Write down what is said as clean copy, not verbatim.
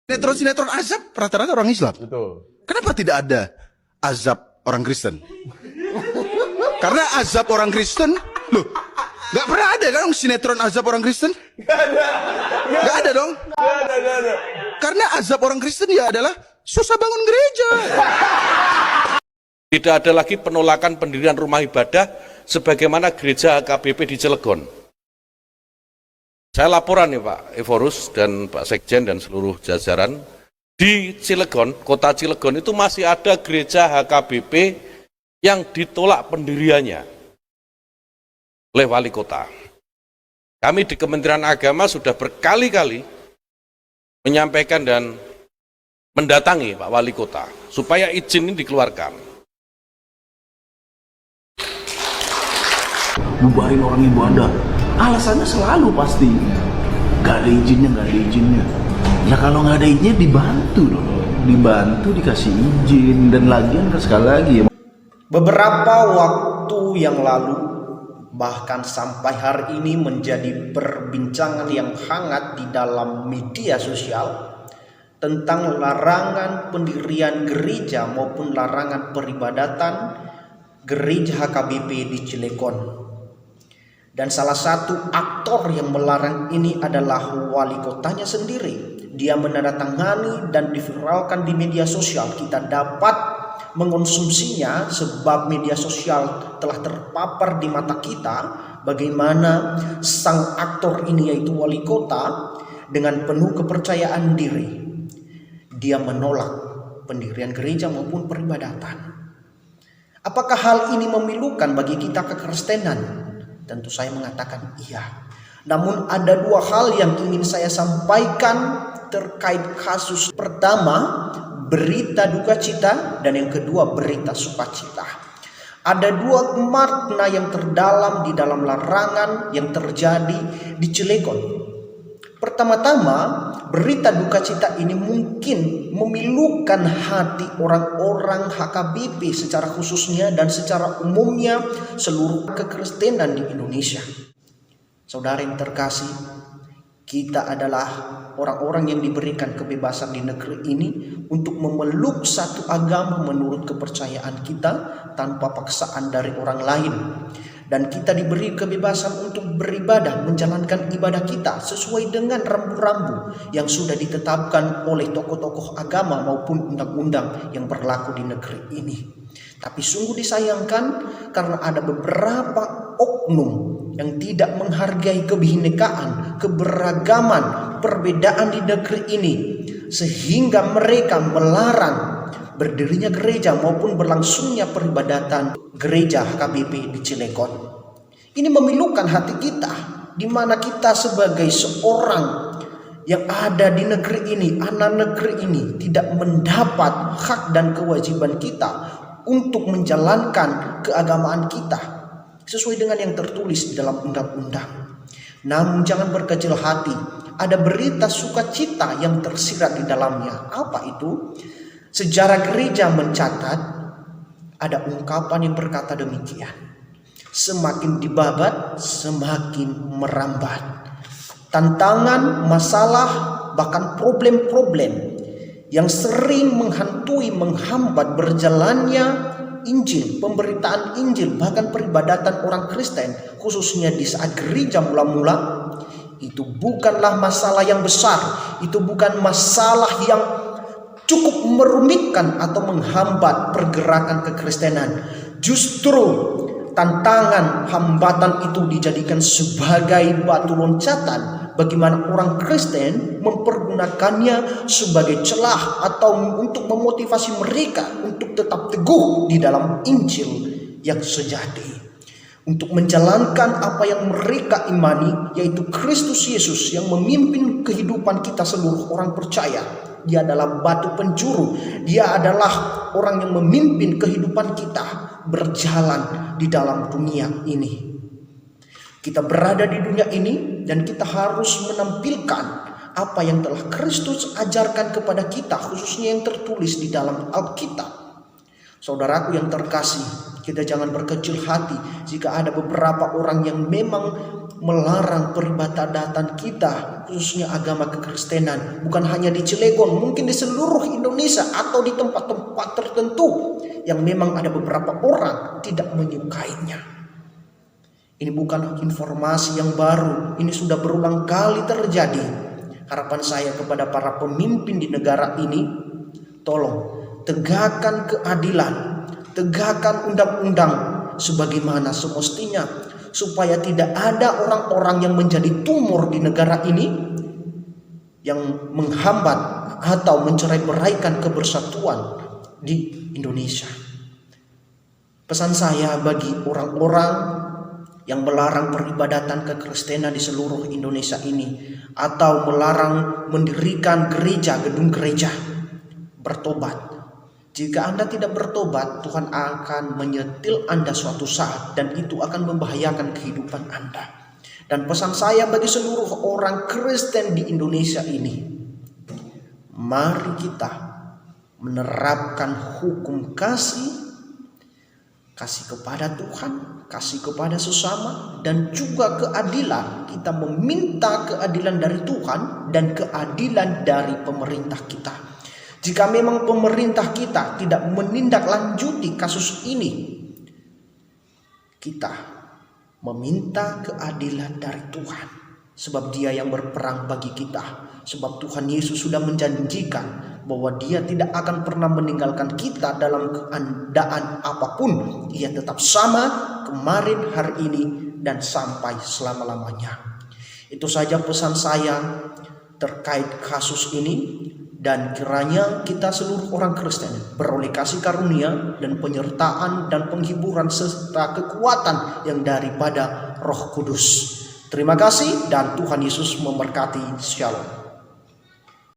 Sinetron azab rata-rata orang Islam. Betul. Kenapa tidak ada azab orang Kristen? Karena azab orang Kristen, loh, nggak pernah ada kan sinetron azab orang Kristen? Nggak ada dong. Nggak ada. Karena azab orang Kristen ya adalah susah bangun gereja. Tidak ada lagi penolakan pendirian rumah ibadah sebagaimana gereja HKBP di Cilegon. Saya laporan nih Pak Evorus dan Pak Sekjen dan seluruh jajaran, di Cilegon, kota Cilegon itu masih ada gereja HKBP yang ditolak pendiriannya oleh wali kota. Kami di Kementerian Agama sudah berkali-kali menyampaikan dan mendatangi Pak Wali Kota supaya izin ini dikeluarkan. Bubarin orang ibadah, alasannya selalu pasti gak ada izinnya. Ya kalau nggak ada izinnya dibantu dikasih izin. Dan lagian sekali lagi ya, beberapa waktu yang lalu, bahkan sampai hari ini menjadi perbincangan yang hangat di dalam media sosial tentang larangan pendirian gereja maupun larangan peribadatan gereja HKBP di Cilegon. Dan salah satu aktor yang melarang ini adalah wali kotanya sendiri. Dia menandatangani dan diviralkan di media sosial. Kita dapat mengonsumsinya sebab media sosial telah terpapar di mata kita bagaimana sang aktor ini, yaitu wali kota, dengan penuh kepercayaan diri dia menolak pendirian gereja maupun peribadatan. Apakah hal ini memilukan bagi kita kekristenan? Tentu saya mengatakan iya. Namun ada dua hal yang ingin saya sampaikan terkait kasus. Pertama, berita duka cita, dan yang kedua berita sukacita. Ada dua makna yang terdalam di dalam larangan yang terjadi di Cilegon. Pertama-tama, berita duka cita ini mungkin memilukan hati orang-orang HKBP secara khususnya dan secara umumnya seluruh kekristenan di Indonesia. Saudara yang terkasih, kita adalah orang-orang yang diberikan kebebasan di negeri ini untuk memeluk satu agama menurut kepercayaan kita tanpa paksaan dari orang lain. Dan kita diberi kebebasan untuk beribadah, menjalankan ibadah kita sesuai dengan rambu-rambu yang sudah ditetapkan oleh tokoh-tokoh agama maupun undang-undang yang berlaku di negeri ini. Tapi sungguh disayangkan karena ada beberapa oknum yang tidak menghargai kebinekaan, keberagaman, perbedaan di negeri ini, sehingga mereka melarang berdirinya gereja maupun berlangsungnya peribadatan gereja HKBP di Cilegon. Ini memilukan hati kita, di mana kita sebagai seorang yang ada di negeri ini, anak negeri ini, tidak mendapat hak dan kewajiban kita untuk menjalankan keagamaan kita sesuai dengan yang tertulis di dalam undang-undang. Namun jangan berkecil hati, ada berita sukacita yang tersirat di dalamnya. Apa itu? Sejarah gereja mencatat ada ungkapan yang berkata demikian: semakin dibabat, semakin merambat. Tantangan, masalah, bahkan problem-problem yang sering menghantui, menghambat berjalannya Injil, pemberitaan Injil, bahkan peribadatan orang Kristen, khususnya di saat gereja mula-mula, itu bukanlah masalah yang besar, itu bukan masalah yang cukup merumitkan atau menghambat pergerakan kekristenan. Justru tantangan, hambatan itu dijadikan sebagai batu loncatan bagaimana orang Kristen mempergunakannya sebagai celah atau untuk memotivasi mereka untuk tetap teguh di dalam Injil yang sejati, untuk menjalankan apa yang mereka imani, yaitu Kristus Yesus yang memimpin kehidupan kita seluruh orang percaya. Dia adalah batu penjuru. Dia adalah orang yang memimpin kehidupan kita berjalan di dalam dunia ini. Kita berada di dunia ini dan kita harus menampilkan apa yang telah Kristus ajarkan kepada kita, khususnya yang tertulis di dalam Alkitab. Saudaraku yang terkasih, Kita jangan berkecil hati jika ada beberapa orang yang memang melarang peribadatan kita, khususnya agama kekristenan, bukan hanya di Cilegon, mungkin di seluruh Indonesia atau di tempat-tempat tertentu yang memang ada beberapa orang tidak menyukainya. Ini bukan informasi yang baru, ini sudah berulang kali terjadi. Harapan saya kepada para pemimpin di negara ini, tolong tegakkan keadilan, tegakkan undang-undang sebagaimana semestinya, supaya tidak ada orang-orang yang menjadi tumor di negara ini yang menghambat atau mencerai-beraikan kebersatuan di Indonesia. Pesan saya bagi orang-orang yang melarang peribadatan kekristenan di seluruh Indonesia ini, atau melarang mendirikan gereja, gedung gereja, bertobat. Jika Anda tidak bertobat, Tuhan akan menyetil Anda suatu saat, dan itu akan membahayakan kehidupan Anda. Dan pesan saya bagi seluruh orang Kristen di Indonesia ini, mari kita menerapkan hukum kasih kepada Tuhan, kasih kepada sesama, dan juga keadilan. Kita meminta keadilan dari Tuhan dan keadilan dari pemerintah kita. Jika memang pemerintah kita tidak menindaklanjuti kasus ini, kita meminta keadilan dari Tuhan. Sebab Dia yang berperang bagi kita. Sebab Tuhan Yesus sudah menjanjikan bahwa Dia tidak akan pernah meninggalkan kita dalam keadaan apapun. Ia tetap sama kemarin, hari ini, dan sampai selama-lamanya. Itu saja pesan saya terkait kasus ini. Dan kiranya kita seluruh orang Kristen beroleh kasih karunia dan penyertaan dan penghiburan serta kekuatan yang daripada Roh Kudus. Terima kasih dan Tuhan Yesus memberkati. Shalom.